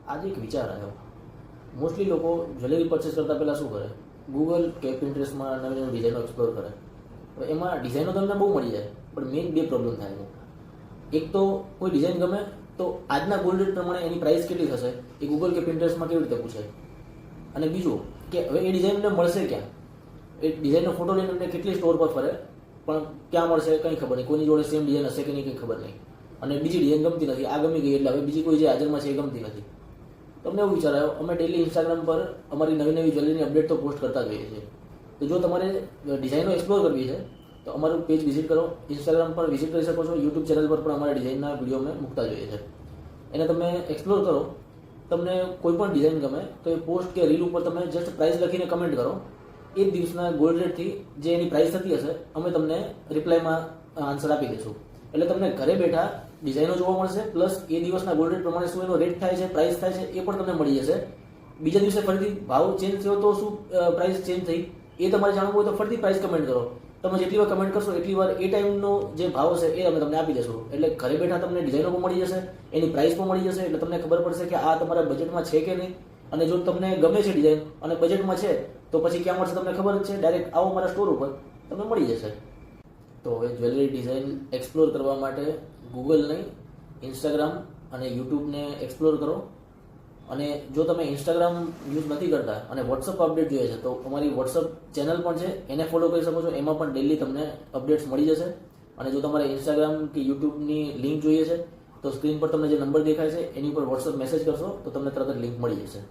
આજે એક વિચાર આવ્યો. મોસ્ટલી લોકો જ્વેલરી પરચેસ કરતાં પહેલાં શું કરે, ગૂગલ કે પિન્ટરેસ્ટમાં નવી નવી ડિઝાઇનો એક્સપ્લોર કરે. હવે એમાં ડિઝાઇનો તમને બહુ મળી જાય, પણ મેઇન બે પ્રોબ્લેમ થાય છે. એક તો કોઈ ડિઝાઇન ગમે તો આજના ગોલ્ડ રેટ પ્રમાણે એની પ્રાઇસ કેટલી થશે એ ગૂગલ કે પિન્ટરેસ્ટમાં કેવી રીતે પૂછે. અને બીજું કે હવે એ ડિઝાઇનને મળશે ક્યાં, એ ડિઝાઇનનો ફોટો લઈને એમને કેટલી સ્ટોર પર ફરે, પણ ક્યાં મળશે કંઈ ખબર નહીં. કોઈની જોડે સેમ ડિઝાઇન હશે કે નહીં કંઈ ખબર નહીં. અને બીજી ડિઝાઇન ગમતી નથી, આ ગમી ગઈ એટલે હવે બીજી કોઈ જે હાજરમાં છે એ ગમતી નથી. તમને એવું વિચાર આવ્યો, અમે ડેલી ઇન્સ્ટાગ્રામ પર અમારી નવી નવી જ્વેલરીની અપડેટ તો પોસ્ટ કરતા જ હોઈએ છીએ. તો જો તમારે ડિઝાઇનો એક્સપ્લોર કરવી છે તો અમારું પેજ વિઝિટ કરો, ઇન્સ્ટાગ્રામ પર વિઝિટ કરી શકો છો, યુટ્યુબ ચેનલ પર પણ અમારા ડિઝાઇનના વિડીયો અમે મૂકતા જોઈએ છે. એને તમે એક્સપ્લોર કરો. તમને કોઈ પણ ડિઝાઇન ગમે તો એ પોસ્ટ કે રીલ ઉપર તમે જસ્ટ પ્રાઇસ લખીને કમેન્ટ કરો. એ દિવસના ગોલ્ડ રેટથી જે એની પ્રાઇસ થતી હશે અમે તમને રિપ્લાયમાં આન્સર આપી દઈશું. એટલે તમને ઘરે બેઠા ડિઝાઇનો જોવા મળશે, પ્લસ એ દિવસના ગોલ્ડ રેટ પ્રમાણે શું એનો રેટ થાય છે, પ્રાઇસ થાય છે એ પણ તમને મળી જશે. બીજા દિવસે ફરીથી ભાવ ચેન્જ થયો તો શું પ્રાઇસ ચેન્જ થઈ એ તમારે જાણવું હોય તો ફરીથી પ્રાઇસ કમેન્ટ કરો. તમે જેટલી વાર કમેન્ટ કરશો એટલી વાર એ ટાઈમનો જે ભાવ હશે એ અમે તમને આપી દેશું. એટલે ઘરે બેઠા તમને ડિઝાઇનો પણ મળી જશે, એની પ્રાઇસ પણ મળી જશે. એટલે તમને ખબર પડશે કે આ તમારા બજેટમાં છે કે નહીં. અને જો તમને ગમે છે ડિઝાઇન અને બજેટમાં છે તો પછી ક્યાં મળશે તમને ખબર જ છે. ડાયરેક્ટ આવો મારા સ્ટોર ઉપર તમને મળી જશે. તો હવે જ્વેલરી ડિઝાઇન એક્સપ્લોર કરવા માટે ગૂગલ નહીં, ઇન્સ્ટાગ્રામ અને યુટ્યુબને એક્સપ્લોર કરો. અને જો તમે ઇન્સ્ટાગ્રામ યુઝ નથી કરતા અને વોટ્સઅપ અપડેટ જોઈએ છે તો અમારી વોટ્સઅપ ચેનલ પણ છે, એને ફોલો કરી શકો છો. એમાં પણ ડેલી તમને અપડેટ્સ મળી જશે. અને જો તમારે ઇન્સ્ટાગ્રામ કે યુટ્યુબની લિંક જોઈએ છે તો સ્ક્રીન પર તમને જે નંબર દેખાય છે એની ઉપર વોટ્સઅપ મેસેજ કરશો તો તમને તરત જ લિંક મળી જશે.